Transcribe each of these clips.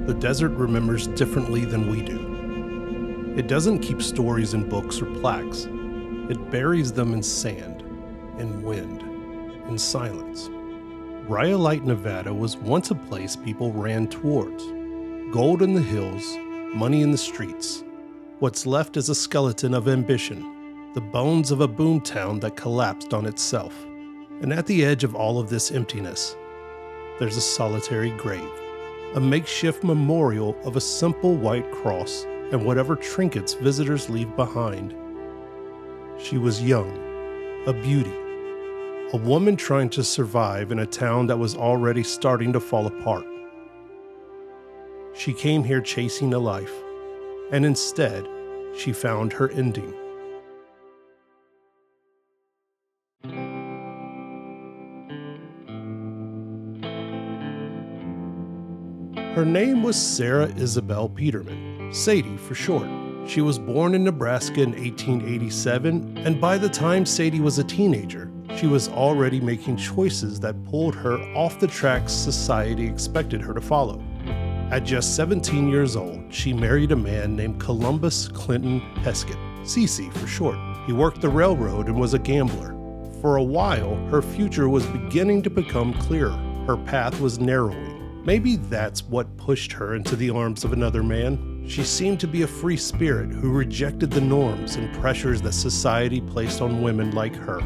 the desert remembers differently than we do. It doesn't keep stories in books or plaques. It buries them in sand, in wind, in silence. Rhyolite, Nevada was once a place people ran towards. Gold in the hills, money in the streets. What's left is a skeleton of ambition, the bones of a boomtown that collapsed on itself. And at the edge of all of this emptiness, there's a solitary grave, a makeshift memorial of a simple white cross and whatever trinkets visitors leave behind. She was young, a beauty, a woman trying to survive in a town that was already starting to fall apart. She came here chasing a life, and instead, she found her ending. Her name was Sarah Isabel Peterman, Sadi for short. She was born in Nebraska in 1887, and by the time Sadi was a teenager, she was already making choices that pulled her off the tracks society expected her to follow. At just 17 years old, she married a man named Columbus Clinton Heskett, CC for short. He worked the railroad and was a gambler. For a while, her future was beginning to become clearer. Her path was narrowing. Maybe that's what pushed her into the arms of another man. She seemed to be a free spirit who rejected the norms and pressures that society placed on women like her.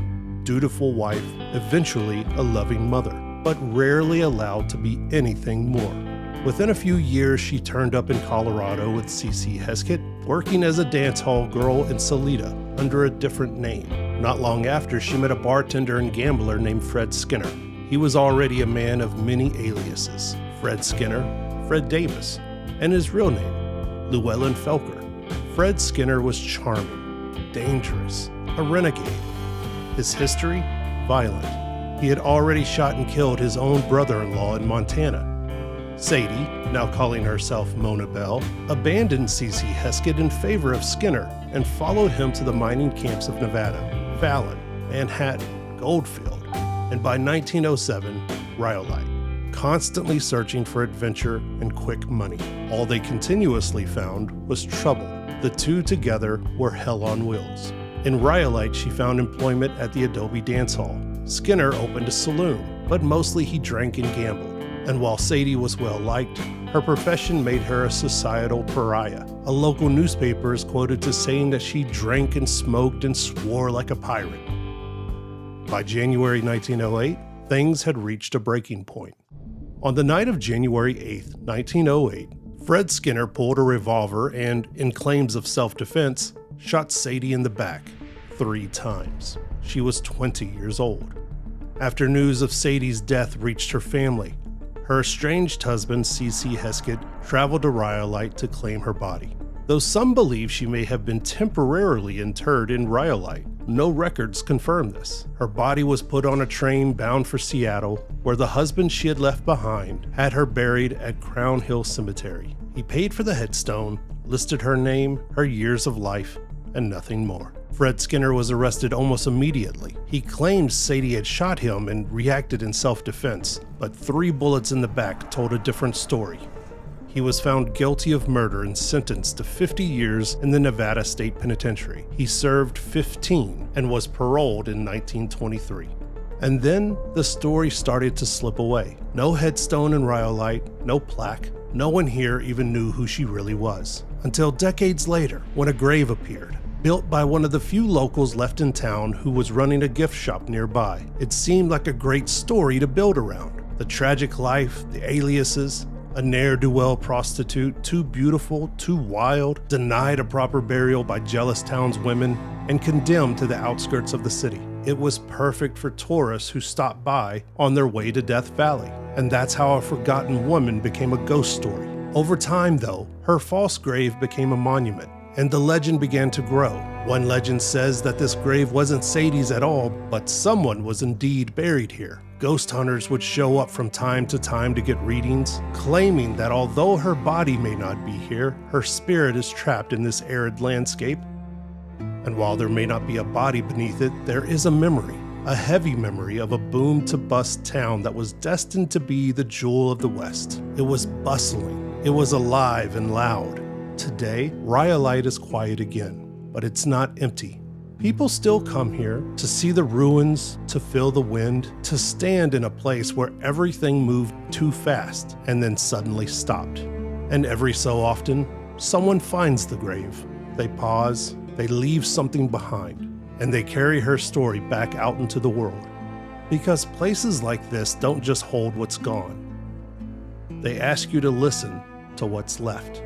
Dutiful wife, eventually a loving mother, but rarely allowed to be anything more. Within a few years, she turned up in Colorado with CC Heskett, working as a dance hall girl in Salida under a different name. Not long after, she met a bartender and gambler named Fred Skinner. He was already a man of many aliases. Fred Skinner, Fred Davis, and his real name, Llewellyn Felker. Fred Skinner was charming, dangerous, a renegade. His history, violent. He had already shot and killed his own brother-in-law in Montana. Sadi, now calling herself Mona Bell, abandoned CC Heskett in favor of Skinner and followed him to the mining camps of Nevada, Fallon, Manhattan, Goldfield, and by 1907, Rhyolite, constantly searching for adventure and quick money. All they continuously found was trouble. The two together were hell on wheels. In Rhyolite, she found employment at the Adobe Dance Hall. Skinner opened a saloon, but mostly he drank and gambled. And while Sadi was well liked, her profession made her a societal pariah. A local newspaper is quoted as saying that she drank and smoked and swore like a pirate. By January 1908, things had reached a breaking point. On the night of January 8, 1908, Fred Skinner pulled a revolver and, in claims of self-defense, shot Sadi in the back 3 times. She was 20 years old. After news of Sadi's death reached her family, her estranged husband, CC Heskett, traveled to Rhyolite to claim her body. Though some believe she may have been temporarily interred in Rhyolite, no records confirm this. Her body was put on a train bound for Seattle, where the husband she had left behind had her buried at Crown Hill Cemetery. He paid for the headstone, listed her name, her years of life, and nothing more. Fred Skinner was arrested almost immediately. He claimed Sadi had shot him and reacted in self-defense, but 3 bullets in the back told a different story. He was found guilty of murder and sentenced to 50 years in the Nevada State Penitentiary. He served 15 and was paroled in 1923. And then the story started to slip away. No headstone in Rhyolite, no plaque. No one here even knew who she really was. Until decades later, when a grave appeared, built by one of the few locals left in town who was running a gift shop nearby. It seemed like a great story to build around. The tragic life, the aliases, a ne'er-do-well prostitute, too beautiful, too wild, denied a proper burial by jealous townswomen, and condemned to the outskirts of the city. It was perfect for tourists who stopped by on their way to Death Valley. And that's how a forgotten woman became a ghost story. Over time, though, her false grave became a monument, and the legend began to grow. One legend says that this grave wasn't Sadi's at all, but someone was indeed buried here. Ghost hunters would show up from time to time to get readings, claiming that although her body may not be here, her spirit is trapped in this arid landscape. And while there may not be a body beneath it, there is a memory, a heavy memory of a boom-to-bust town that was destined to be the jewel of the West. It was bustling. It was alive and loud. Today, Rhyolite is quiet again, but it's not empty. People still come here to see the ruins, to feel the wind, to stand in a place where everything moved too fast and then suddenly stopped. And every so often, someone finds the grave. They pause, they leave something behind, and they carry her story back out into the world. Because places like this don't just hold what's gone. They ask you to listen to what's left.